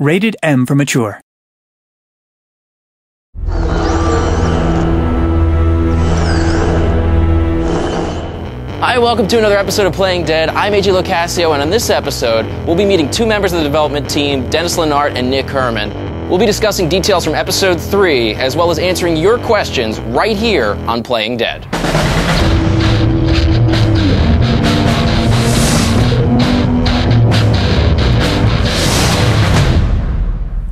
Rated M for mature. Hi, welcome to another episode of Playing Dead. I'm AJ Locascio, and on this episode, we'll be meeting two members of the development team, Dennis Lennart and Nick Herman. We'll be discussing details from episode 3, as well as answering your questions right here on Playing Dead.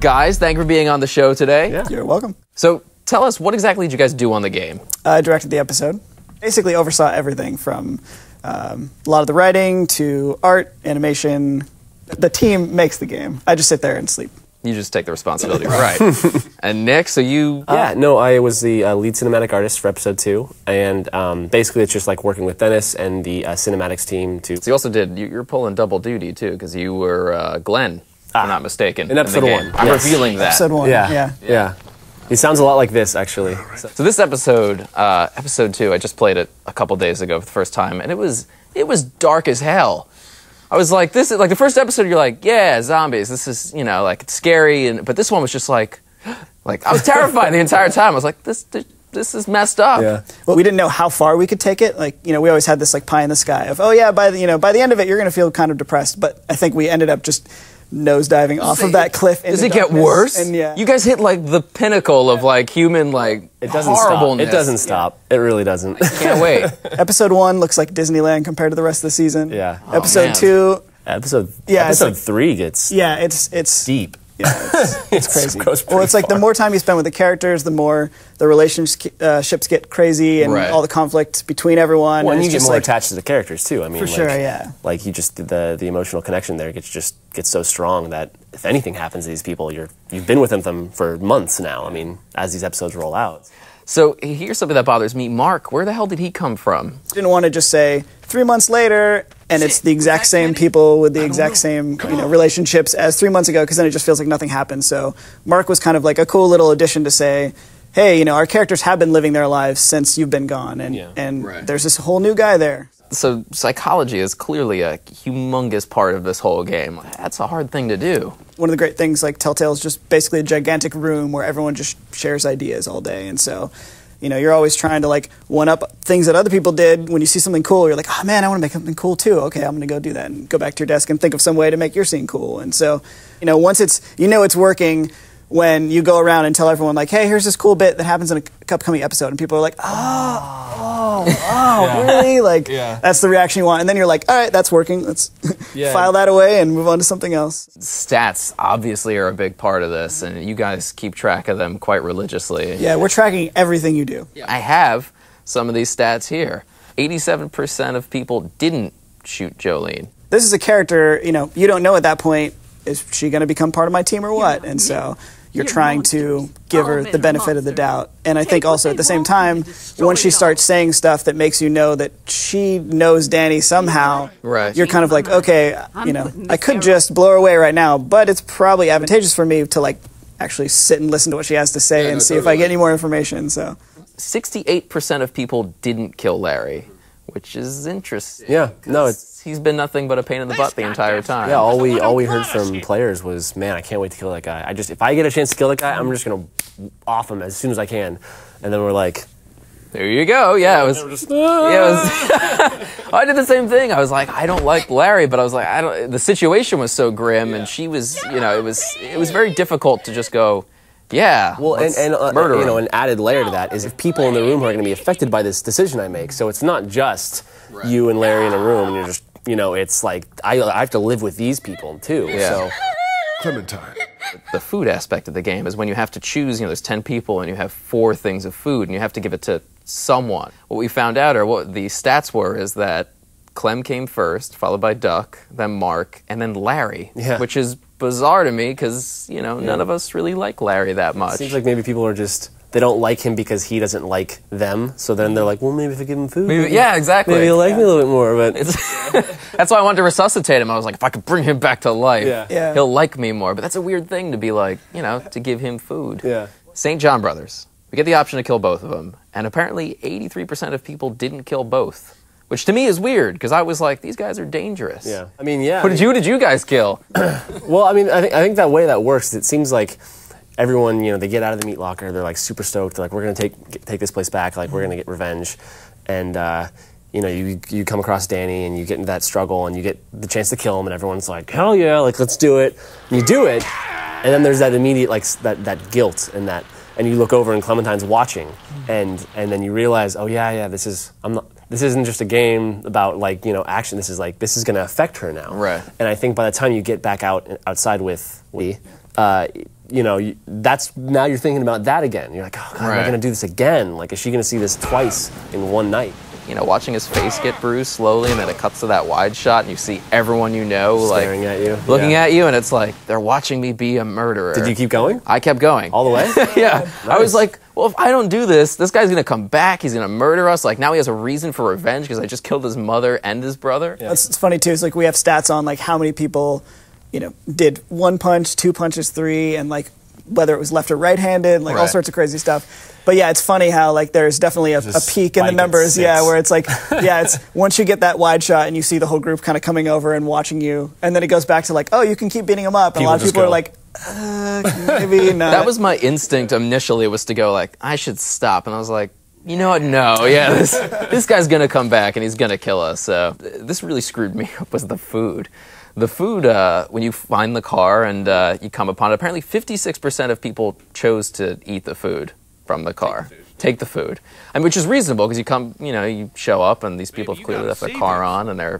Guys, thank you for being on the show today. Yeah. You're welcome. So, tell us, what exactly did you guys do on the game? I directed the episode. Basically oversaw everything from a lot of the writing to art, animation. The team makes the game. I just sit there and sleep. You just take the responsibility, right? And Nick, so you... I was the lead cinematic artist for episode 2, and basically it's just like working with Dennis and the cinematics team to... So you also did, you're pulling double duty too, because you were Glenn, if I'm not mistaken. In episode 1. I'm revealing that. Episode 1, yeah. He sounds a lot like this, actually. So this episode, episode 2, I just played it a couple days ago for the first time, and it was dark as hell. I was like, this is like the first episode. You're like, yeah, zombies. This is, like it's scary, but this one was just like I was terrified the entire time. I was like, this is messed up. Yeah. Well, we didn't know how far we could take it. Like, we always had this like pie in the sky of, oh yeah, by the end of it, you're gonna feel kind of depressed. But I think we ended up just nosediving off of that cliff. Does it get worse? And you guys hit like the pinnacle of like human it doesn't horribleness. Stop. It doesn't stop. It really doesn't. Can't wait. Episode 1 looks like Disneyland compared to the rest of the season. Yeah. Episode 2. Episode 3 gets it's deep. Yeah, it's crazy. Well, it's like the more time you spend with the characters, the more the relationships get crazy and all the conflict between everyone. Well, and you get more attached to the characters too. I mean, for sure, yeah. Like you just the emotional connection there gets so strong that if anything happens to these people, you've been with them for months now. I mean, as these episodes roll out. So here's something that bothers me. Mark, where the hell did he come from? Didn't want to just say 3 months later, and it's the exact same people with the exact same relationships as 3 months ago, because then it just feels like nothing happened. So Mark was kind of like a cool little addition to say, hey, our characters have been living their lives since you've been gone, and there's this whole new guy there. So psychology is clearly a humongous part of this whole game. That's a hard thing to do. One of the great things, like Telltale, is just basically a gigantic room where everyone just shares ideas all day. And so, you're always trying to like one-up things that other people did. When you see something cool, you're like, oh man, I want to make something cool too. Okay, I'm going to go do that and go back to your desk and think of some way to make your scene cool. And so, once it's working, when you go around and tell everyone like, hey, here's this cool bit that happens in a upcoming episode, and people are like, really? Like, that's the reaction you want. And then you're like, all right, that's working. Let's file that away and move on to something else. Stats obviously are a big part of this, and you guys keep track of them quite religiously. Yeah, we're tracking everything you do. I have some of these stats here. 87% of people didn't shoot Jolene. This is a character, you don't know at that point, is she going to become part of my team or what? And so you're trying to give her the benefit of the doubt. And I think also at the same time, once she starts saying stuff that makes you know that she knows Danny somehow, you're kind of like, okay, I could just blow her away right now, but it's probably advantageous for me to like actually sit and listen to what she has to say and see if I get any more information. So 68% of people didn't kill Larry, which is interesting. Yeah, no, he's been nothing but a pain in the butt the entire time. Yeah, all we heard from players was, man, I can't wait to kill that guy. If I get a chance to kill that guy, I'm just gonna off him as soon as I can. And then we're like, there you go. Yeah, it was. I did the same thing. I was like, I don't like Larry, but I was like, the situation was so grim, and she was, it was very difficult to just go. Yeah. Well, and an added layer to that is if people in the room are going to be affected by this decision I make. So it's not just you and Larry in a room, and you're just, it's like I have to live with these people too. Yeah. So Clementine. The food aspect of the game is when you have to choose. There's 10 people, and you have 4 things of food, and you have to give it to someone. What we found out, or what the stats were, is that Clem came first, followed by Duck, then Mark, and then Larry, which is bizarre to me because, none of us really like Larry that much. It seems like maybe people are just, they don't like him because he doesn't like them, so then they're like, well, maybe if I give him food. Exactly. Maybe he'll like me a little bit more, but... That's why I wanted to resuscitate him. I was like, if I could bring him back to life, Yeah. he'll like me more. But that's a weird thing to be like, to give him food. Yeah. St. John Brothers. We get the option to kill both of them, and apparently 83% of people didn't kill both, Which to me is weird, because I was like, these guys are dangerous. Yeah. I mean, yeah. Who did you guys kill? Well, I mean, I think that way that works, it seems like everyone, they get out of the meat locker, they're like super stoked, they're like, we're going to take this place back, like we're going to get revenge. And, you come across Danny and you get into that struggle and you get the chance to kill him and everyone's like, hell yeah, like let's do it. And you do it, and then there's that immediate, like, that guilt and you look over and Clementine's watching and then you realize, oh yeah, this isn't just a game about, like, action. This is going to affect her now. Right. And I think by the time you get back outside with Lee, that's, now you're thinking about that again. You're like, oh God, am I going to do this again? Like, is she going to see this twice in one night? Watching his face get bruised slowly, and then it cuts to that wide shot, and you see everyone staring at you, looking at you, and it's like they're watching me be a murderer. Did you keep going? I kept going all the way. Yeah, Nice. I was like, well, if I don't do this guy's gonna come back. He's gonna murder us. Like, now he has a reason for revenge because I just killed his mother and his brother. Yeah. It's funny too. It's like we have stats on like how many people, did 1 punch, 2 punches, 3, and like whether it was left or right-handed, like all sorts of crazy stuff. But yeah, it's funny how like there's definitely a peak in the numbers. Yeah, where it's like, it's once you get that wide shot and you see the whole group kind of coming over and watching you, and then it goes back to like, oh, you can keep beating them up. And a lot of people are like, maybe not. That was my instinct initially, was to go like, I should stop, and I was like, you know what? No, yeah, this guy's gonna come back and he's gonna kill us. So this really screwed me up, was the food. The food, when you find the car and you come upon it, apparently 56% of people chose to eat the food from the car. Take the food. I mean, which is reasonable, because you show up and these people have clearly left their car on and they're,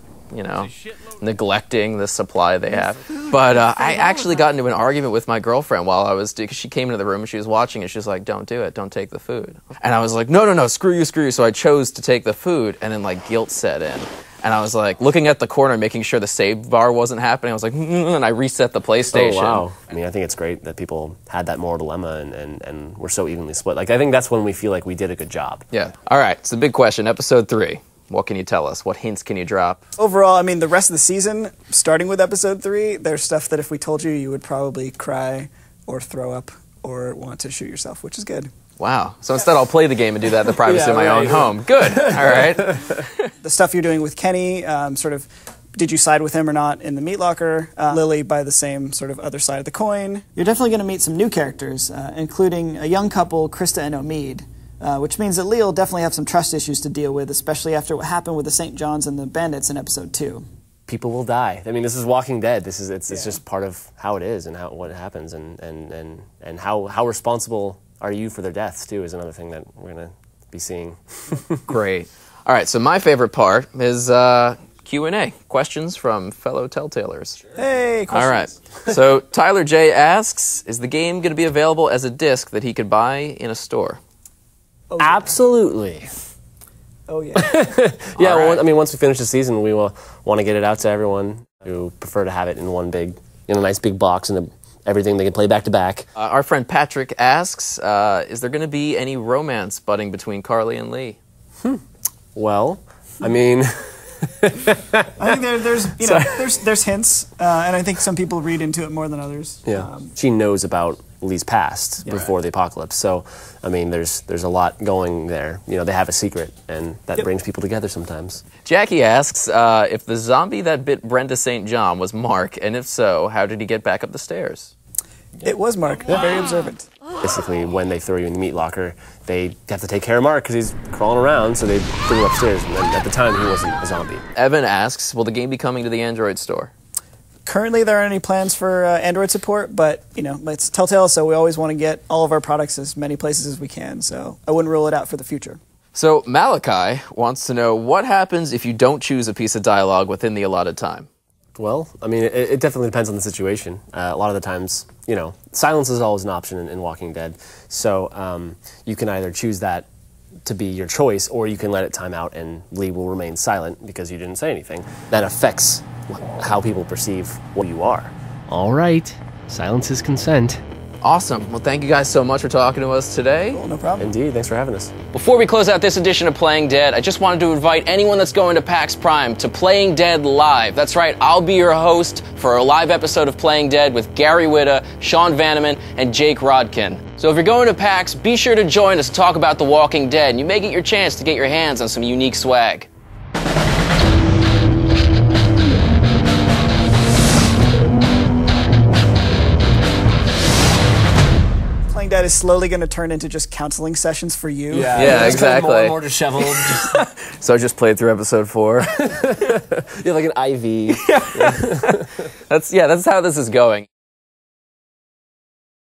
neglecting the supply they have. But I actually got into an argument with my girlfriend while I was, because she came into the room and she was watching and she was like, don't do it, don't take the food. And I was like, no, screw you. So I chose to take the food, and then like guilt set in. And I was like looking at the corner, making sure the save bar wasn't happening. I was like, and I reset the PlayStation. Oh, wow. I mean, I think it's great that people had that moral dilemma and we're so evenly split. Like, I think that's when we feel like we did a good job. Yeah. All right. It's the big question. Episode 3. What can you tell us? What hints can you drop? Overall, I mean, the rest of the season, starting with episode 3, there's stuff that if we told you, you would probably cry or throw up or want to shoot yourself, which is good. Wow. So instead I'll play the game and do that in the privacy of my own home. Good. All right. The stuff you're doing with Kenny, did you side with him or not in the meat locker? Lily, by the same sort of other side of the coin. You're definitely going to meet some new characters, including a young couple, Krista and Omid, which means that Lee will definitely have some trust issues to deal with, especially after what happened with the St. John's and the Bandits in episode 2. People will die. I mean, this is Walking Dead. It's just part of how it is and what happens, and how responsible are you for their deaths too is another thing that we're going to be seeing. Great. All right, so my favorite part is Q&A, questions from fellow Telltalers. Sure. Hey, questions. All right. So Tyler J. asks, is the game going to be available as a disc that he could buy in a store? Oh, yeah. Absolutely. Oh, yeah. Yeah, well, I mean, once we finish the season, we will want to get it out to everyone who prefer to have it in one big, nice big box and everything they can play back to back. Our friend Patrick asks, is there going to be any romance budding between Carly and Lee? Well, I mean... I think there's hints, and I think some people read into it more than others. Yeah, she knows about Lee's past before the apocalypse, so I mean, there's a lot going there. They have a secret, and that brings people together sometimes. Jackie asks if the zombie that bit Brenda St. John was Mark, and if so, how did he get back up the stairs? It was Mark. Wow. Very observant. Basically, when they throw you in the meat locker, they have to take care of Mark because he's crawling around, so they threw him upstairs. And at the time, he wasn't a zombie. Evan asks, will the game be coming to the Android store? Currently, there aren't any plans for Android support, but it's Telltale, so we always want to get all of our products as many places as we can. So I wouldn't rule it out for the future. So Malachi wants to know what happens if you don't choose a piece of dialogue within the allotted time. Well, I mean, it definitely depends on the situation. A lot of the times, silence is always an option in Walking Dead. So you can either choose that to be your choice, or you can let it time out and Lee will remain silent because you didn't say anything. That affects how people perceive what you are. All right. Silence is consent. Awesome. Well, thank you guys so much for talking to us today. Cool, no problem. Indeed. Thanks for having us. Before we close out this edition of Playing Dead, I just wanted to invite anyone that's going to PAX Prime to Playing Dead Live. That's right, I'll be your host for a live episode of Playing Dead with Gary Whitta, Sean Vanneman, and Jake Rodkin. So if you're going to PAX, be sure to join us to talk about The Walking Dead, and you may get your chance to get your hands on some unique swag. Walking Dead is slowly going to turn into just counseling sessions for you. Yeah, it's kind of more exactly. and more disheveled. So I just played through episode 4. You have like an IV. That's how this is going.